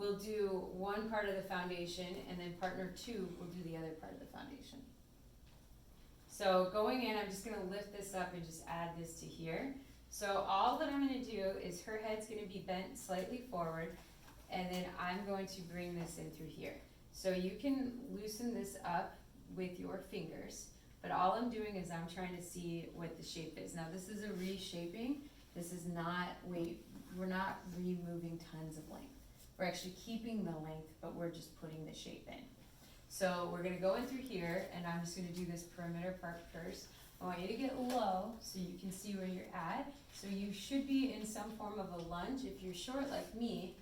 we'll do one part of the foundation, and then partner 2 will do the other part of the foundation. So going in, I'm just gonna lift this up and just add this to here. So all that I'm gonna do is her head's gonna be bent slightly forward, and then I'm going to bring this in through here. So you can loosen this up with your fingers, but all I'm doing is I'm trying to see what the shape is. Now this is a reshaping. This is not, we're not removing tons of length. We're actually keeping the length, but we're just putting the shape in. So we're gonna go in through here, and I'm just gonna do this perimeter part first. I want you to get low so you can see where you're at. So you should be in some form of a lunge. If you're short like me,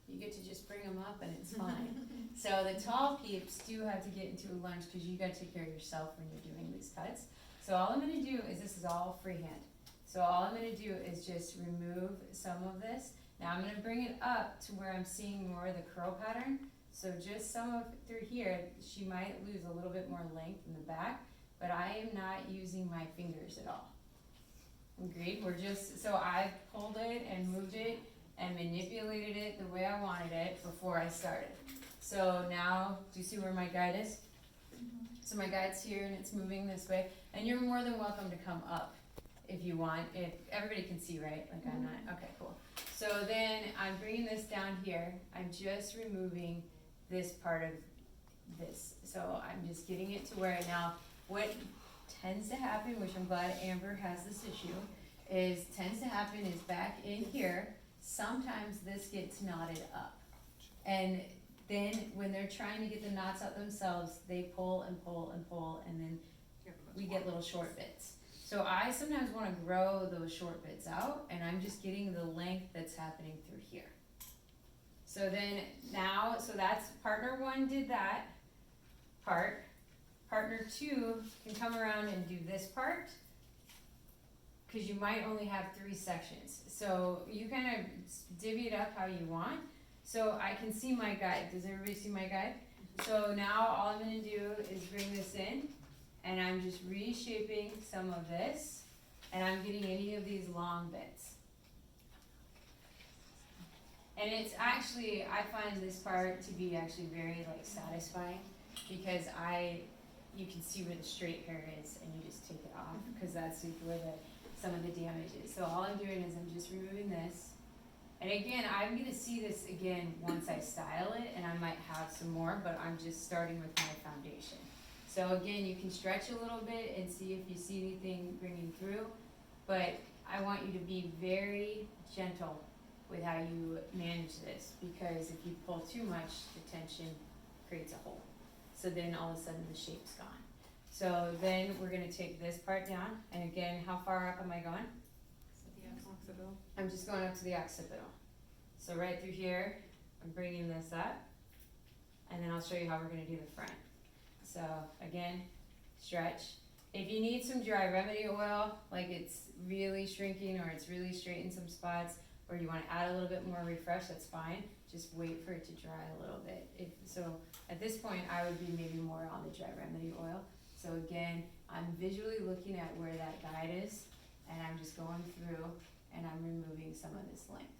you get to just bring them up and it's fine. So the tall peeps do have to get into a lunge because you gotta take care of yourself when you're doing these cuts. So all I'm gonna do is, this is all freehand. So all I'm gonna do is just remove some of this. Now I'm gonna bring it up to where I'm seeing more of the curl pattern. So just some of through here, she might lose a little bit more length in the back, but I am not using my fingers at all. Agreed? We're just, so I pulled it and moved it and manipulated it the way I wanted it before I started. So now, do you see where my guide is? So my guide's here and it's moving this way, and you're more than welcome to come up if you want. If everybody can see, right? Like I'm not, okay, cool. So then I'm bringing this down here. I'm just removing this part of this. So I'm just getting it to where now, what tends to happen, which I'm glad Amber has this issue, is tends to happen is back in here, sometimes this gets knotted up. And then when they're trying to get the knots out themselves, they pull and pull and pull, and then we get little short bits. So I sometimes wanna grow those short bits out, and I'm just getting the length that's happening through here. So then now, so that's partner 1 did that part. Partner 2 can come around and do this part, because you might only have 3 sections. So you kind of divvy it up how you want. So I can see my guide. Does everybody see my guide? So now all I'm gonna do is bring this in, and I'm just reshaping some of this, and I'm getting any of these long bits. And it's actually, I find this part to be actually very like satisfying, because you can see where the straight hair is and you just take it off, because that's where some of the damage is. So all I'm doing is I'm just removing this. And again, I'm gonna see this again once I style it, and I might have some more, but I'm just starting with my foundation. So again, you can stretch a little bit and see if you see anything bringing through, but I want you to be very gentle with how you manage this, because if you pull too much, the tension creates a hole. So then all of a sudden the shape's gone. So then we're gonna take this part down, and again, how far up am I going? Occipital. I'm just going up to the occipital. So right through here, I'm bringing this up, and then I'll show you how we're gonna do the front. So again, stretch. If you need some dry remedy oil, like it's really shrinking or it's really straight in some spots, or you wanna add a little bit more refresh, that's fine. Just wait for it to dry a little bit. So at this point, I would be maybe more on the dry remedy oil. So again, I'm visually looking at where that guide is, and I'm just going through and I'm removing some of this length.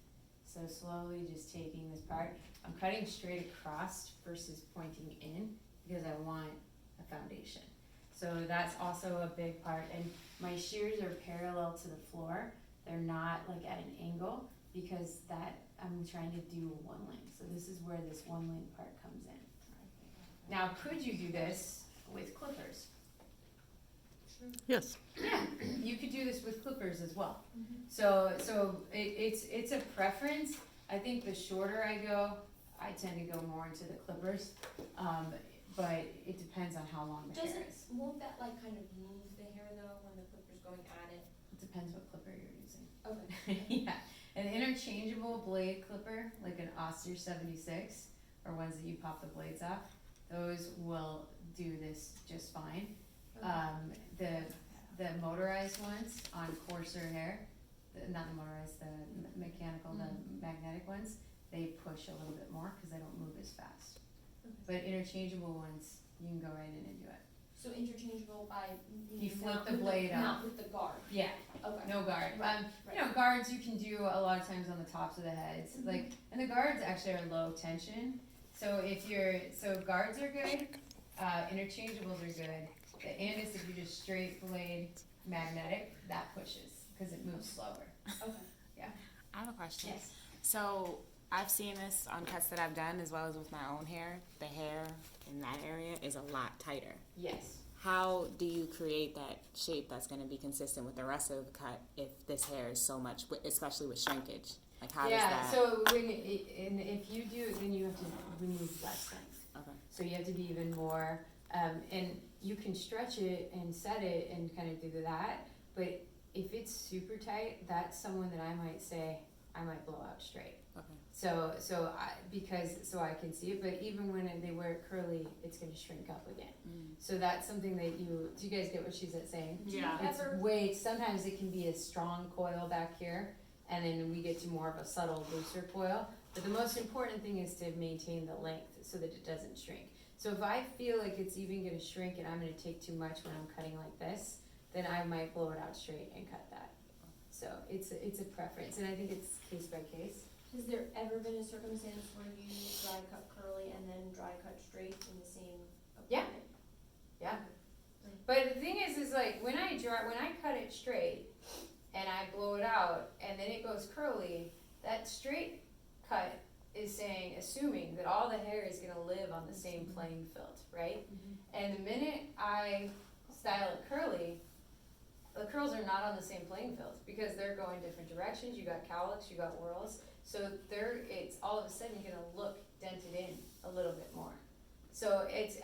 So slowly just taking this part. I'm cutting straight across versus pointing in, because I want a foundation. So that's also a big part. And my shears are parallel to the floor. They're not like at an angle, because that I'm trying to do one length. So this is where this one length part comes in. Now, could you do this with clippers? Yes. Yeah, you could do this with clippers as well. So it's a preference. I think the shorter I go, I tend to go more into the clippers, but it depends on how long the hair is. Won't that like kind of move the hair though when the clipper's going at it? It depends what clipper you're using. Okay. Yeah, an interchangeable blade clipper, like an Oster 76, or ones that you pop the blades off, those will do this just fine. The motorized ones on coarser hair, not the motorized, the mechanical, the magnetic ones, they push a little bit more because they don't move as fast. But interchangeable ones, you can go right in and do it. So interchangeable by, You flip not the with blade up. Not with the guard, Yeah, okay. no guard. Right, You know, guards you can do a lot of times on the tops of the heads, like, and the guards actually are low tension. So guards are good, interchangeables are good. The Andis, if you just straight blade magnetic, that pushes, cause it moves slower. Okay. I have a question. Yes. So I've seen this on cuts that I've done as well as with my own hair. The hair in that area is a lot tighter. Yes. How do you create that shape that's going to be consistent with the rest of the cut if this hair is so much, especially with shrinkage? Like how does that? So if you do, then you have to remove less things. Okay. So you have to be even more, and you can stretch it and set it and kind of do that, but if it's super tight, that's someone that I might say, I might blow out straight. Okay. So I can see it, but even when they wear it curly, it's gonna shrink up again. So that's something that do you guys get what she's saying? Yeah. Sometimes it can be a strong coil back here, and then we get to more of a subtle looser coil. But the most important thing is to maintain the length so that it doesn't shrink. So if I feel like it's even gonna shrink and I'm gonna take too much when I'm cutting like this, then I might blow it out straight and cut that. So it's a preference, and I think it's case by case. Has there ever been a circumstance where you dry cut curly and then dry cut straight in the same Yeah. appointment? Yeah. But the thing is like when I cut it straight and I blow it out and then it goes curly, that straight cut is assuming that all the hair is gonna live on the same playing field, right? And the minute I style it curly, the curls are not on the same playing field because they're going different directions. You got cowlicks, you got whorls, so it's all of a sudden you're gonna look dented in a little bit more. So it's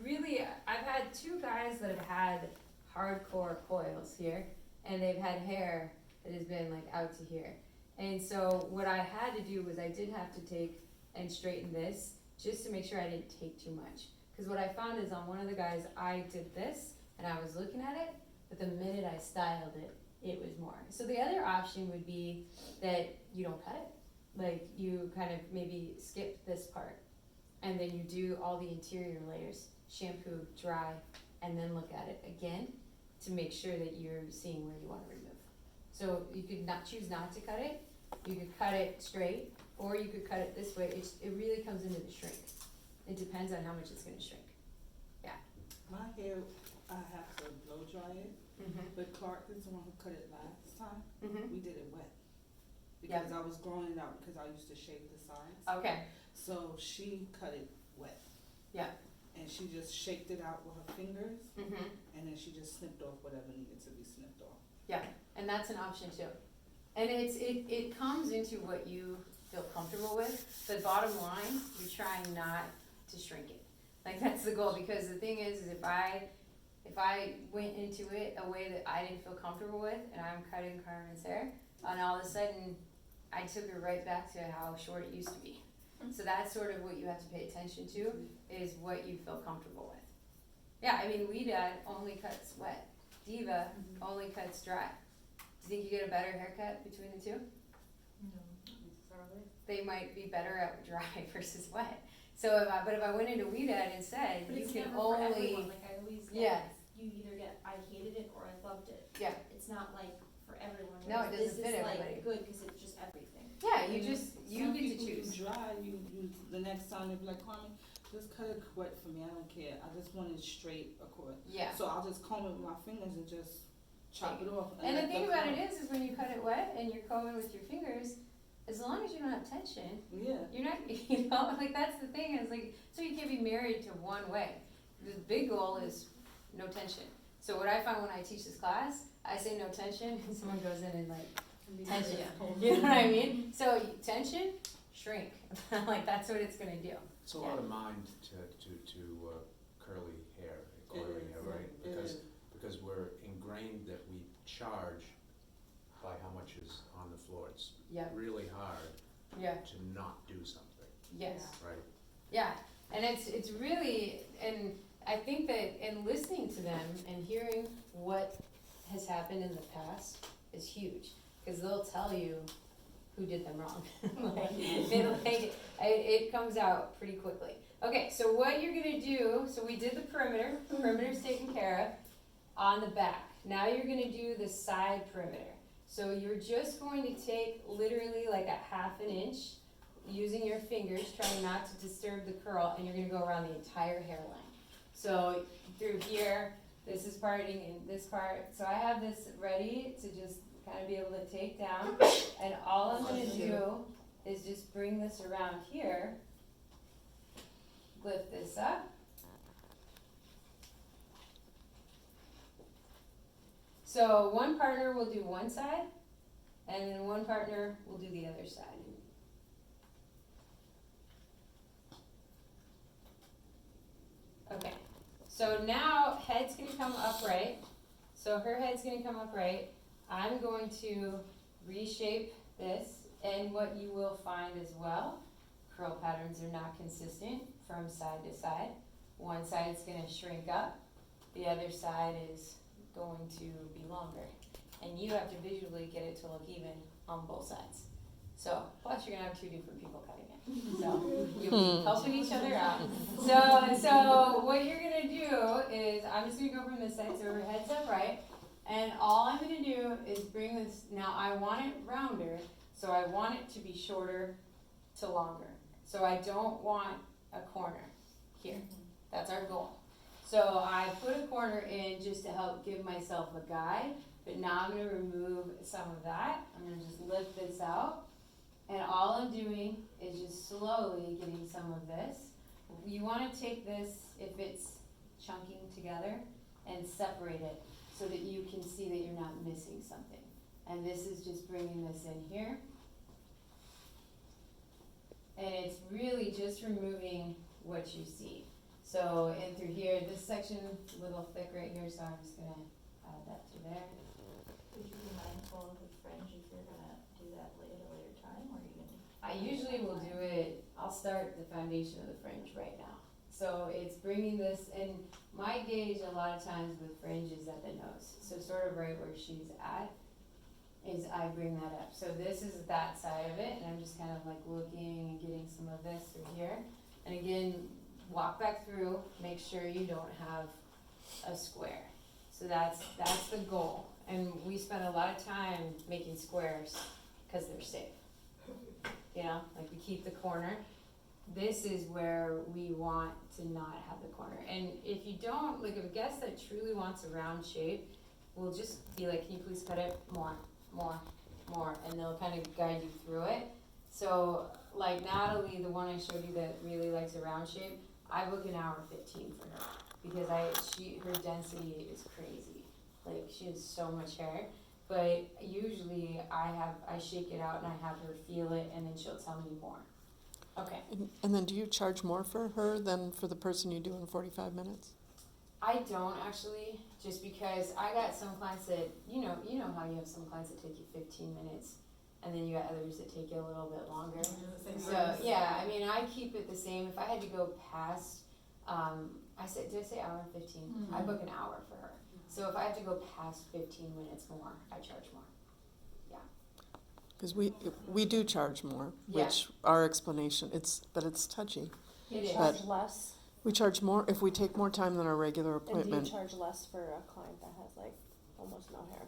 really, I've had two guys that have had hardcore coils here, and they've had hair that has been like out to here. And so what I had to do was I did have to take and straighten this just to make sure I didn't take too much. Because what I found is on one of the guys, I did this and I was looking at it, but the minute I styled it, it was more. So the other option would be that you don't cut it. Like you kind of maybe skip this part and then you do all the interior layers, shampoo, dry, and then look at it again to make sure that you're seeing where you want to remove. So you could choose not to cut it, you could cut it straight, or you could cut it this way. It really comes into the shrink. It depends on how much it's gonna shrink. My hair, I have to blow dry it, but Clark is the one who cut it last time. We did it wet. Because I was growing it out because I used to shave the sides. Okay. So she cut it wet. Yeah. And she just shaked it out with her fingers, Mm-hmm. and then she just snipped off whatever needed to be snipped off. Yeah, and that's an option too. And it comes into what you feel comfortable with, but bottom line, you're trying not to shrink it. Like that's the goal, because the thing is if I went into it a way that I didn't feel comfortable with, and I'm cutting Carmen's hair, and all of a sudden I took her right back to how short it used to be. So that's sort of what you have to pay attention to, is what you feel comfortable with. Yeah, I mean, Wavy only cuts wet. Diva only cuts dry. Do you think you get a better haircut between the two? No, necessarily. They might be better at dry versus wet. So if I went into Wavy instead, But you it's can never for only, everyone, like I always get, yeah, you either get, I hated it or I loved it. yeah, It's not like for everyone. No, it whereas doesn't fit This everybody. is like good, cause it's just everything. yeah. You get to Some people choose. do dry, you the next time they'll be like, Carmen, just cut it wet for me, I don't care. I just want it straight across. Yeah. So I'll just comb it with my fingers and just chop it off. And the let thing that about come. it is when you cut it wet and you're combing with your fingers, as long as you don't have tension, Yeah. you're not, like that's the thing, is like, so you can't be married to one way. The big goal is no tension. So what I find when I teach this class, I say no tension, and someone goes in and like, tension, you know what I mean? So tension, shrink, like that's what it's gonna do. It's a lot of mind to curly hair, coily hair, right? Because we're ingrained that we charge by how much is on the floor. It's Yep. really hard Yeah, to not do something, yes. right? Yeah, and it's really, and I think that in listening to them and hearing what has happened in the past is huge, because they'll tell you who did them wrong. It comes out pretty quickly. Okay, so what you're gonna do, so we did the perimeter's taken care of on the back. Now you're gonna do the side perimeter. So you're just going to take literally like a half an inch, using your fingers, trying not to disturb the curl, and you're gonna go around the entire hairline. So through here, this is parting and this part. So I have this ready to just kind of be able to take down, and all I'm gonna do is just bring this around here, lift this up. So one partner will do one side, and then one partner will do the other side. Okay, so now head's gonna come upright. So her head's gonna come upright. I'm going to reshape this, and what you will find as well, curl patterns are not consistent from side to side. One side's gonna shrink up, the other side is going to be longer. And you have to visually get it to look even on both sides. So, plus you're gonna have two different people cutting it. So, you'll be helping each other out. So what you're gonna do is, I'm just gonna go from this side, so her head's upright. And all I'm gonna do is bring this, now I want it rounder, so I want it to be shorter to longer. So I don't want a corner here. That's our goal. So I put a corner in just to help give myself a guide, but now I'm gonna remove some of that. I'm gonna just lift this out. And all I'm doing is just slowly getting some of this. You wanna take this, if it's chunking together, and separate it so that you can see that you're not missing something. And this is just bringing this in here. And it's really just removing what you see. So, and through here, this section a little thick right here, so I'm just gonna add that through there. Would you be mindful of the fringe if you're gonna do that at a later time, or are you gonna? I usually will do it, I'll start the foundation of the fringe right now. So it's bringing this, and my gauge a lot of times with fringe is at the nose. So sort of right where she's at, is I bring that up. So this is that side of it, and I'm just kind of like looking and getting some of this through here. And again, walk back through, make sure you don't have a square. So that's the goal. And we spend a lot of time making squares because they're safe. You know, like we keep the corner. This is where we want to not have the corner. And if you don't, like if a guest that truly wants a round shape, will just be like, can you please cut it more, and they'll kind of guide you through it. So like Natalie, the one I showed you that really likes a round shape, I book an hour 15 for her because her density is crazy. Like she has so much hair, but usually I shake it out and I have her feel it, and then she'll tell me more. Okay. And then do you charge more for her than for the person you do in 45 minutes? I don't actually, just because I got some clients that, you know how you have some clients that take you 15 minutes, and then you got others that take you a little bit longer. So, yeah, I mean, I keep it the same. If I had to go past, did I say hour and 15? Mm-hmm. I book an hour for her. So if I have to go past 15 minutes more, I charge more. Yeah. Because we do charge more, which our explanation, it's touchy. It is. But less. we charge more if we take more time than our regular And do appointment. you charge less for a client that has like almost no hair?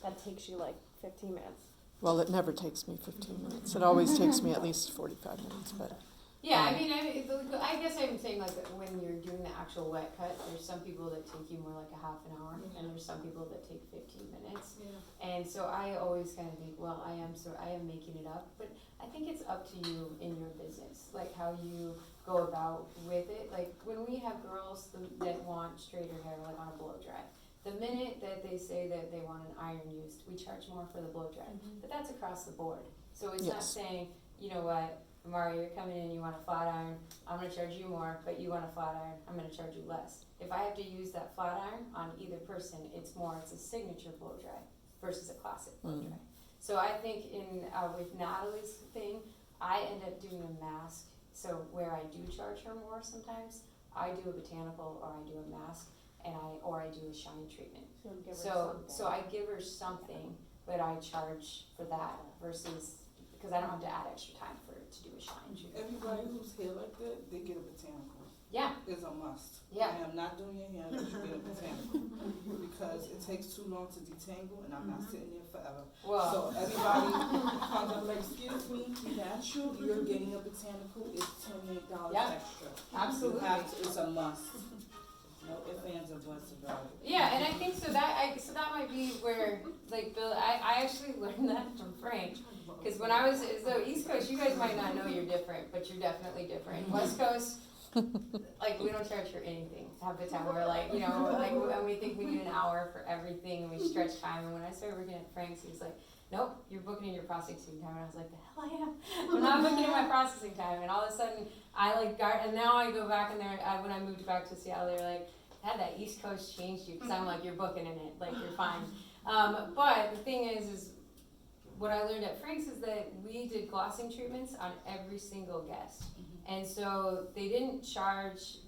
That takes you like 15 minutes. Well, it never takes me 15 minutes. It always takes me at least 45 minutes, but. Yeah, I mean, I guess I'm saying like when you're doing the actual wet cut, there's some people that take you more like a half an hour, and there's some people that take 15 minutes. Yeah. And so I always kind of think, well, I am making it up, but I think it's up to you in your business, like how you go about with it. Like when we have girls that want straighter hair, like on a blow dry, the minute that they say that they want an iron used, we charge more for the blow dry. Mm-hmm. But that's across the board. So it's not saying, you know what, Amara, you're coming in, you want a flat iron, I'm gonna charge you more, but you want a flat iron, I'm gonna charge you less. If I have to use that flat iron on either person, it's a signature blow dry versus a classic blow dry. So I think with Natalie's thing, I end up doing a mask. So where I do charge her more sometimes, I do a botanical or I do a mask, or I do a shine treatment. So I give her something, but I charge for that versus because I don't have to add extra time to do a shine treatment. Everybody who's hair like that, they get a botanical. Yeah, It's a must. Yeah. I am not doing your hair unless you get a botanical, because it takes too long to detangle, and I'm not sitting there forever. well, So everybody comes up like, excuse me, natural, you're getting a botanical, it's $28 Yeah. extra. absolutely. You have to, it's a must. No ifs, ands, or buts about it. Yeah, and I think so that might be where, like, Bill, I actually learned that from Frank, because when I was, so East Coast, you guys might not know you're different, but you're definitely different. West Coast, like, we don't charge for anything. Half the time we're like, you know, like, and we think we need an hour for everything, and we stretch time, and when I started working at Frank's, he was like, nope, you're booking in your processing time, and I was like, the hell I am. I'm not booking in my processing time, and all of a sudden, and now I go back in there, when I moved back to Seattle, they were like, had that East Coast changed you? Because I'm like, you're booking in it, like, you're fine. But the thing is what I learned at Frank's is that we did glossing treatments on every single guest. And so they charged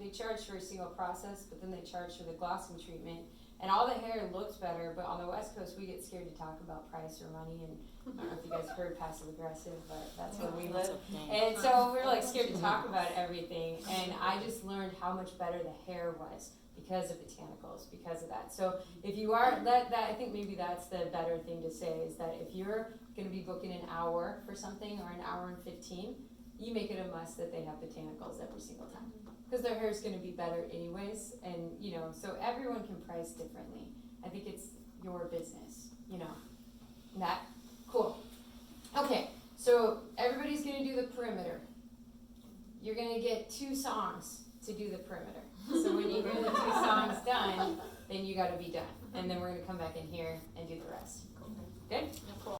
for a single process, but then they charged for the glossing treatment. And all the hair looks better, but on the West Coast, we get scared to talk about price or money. And I don't know if you guys heard passive aggressive, but that's where we live. And so we were like scared to talk about everything. And I just learned how much better the hair was because of botanicals, because of that. So if you are, I think maybe that's the better thing to say, is that if you're gonna be booking an hour for something or an hour and 15, you make it a must that they have botanicals every single time. Because their hair is gonna be better anyways, and you know, so everyone can price differently. I think it's your business, you know. That, cool. Okay, so everybody's gonna do the perimeter. You're gonna get 2 songs to do the perimeter. So when you hear the 2 songs done, then you gotta be done. And then we're gonna come back in here and do the rest. Good? Cool.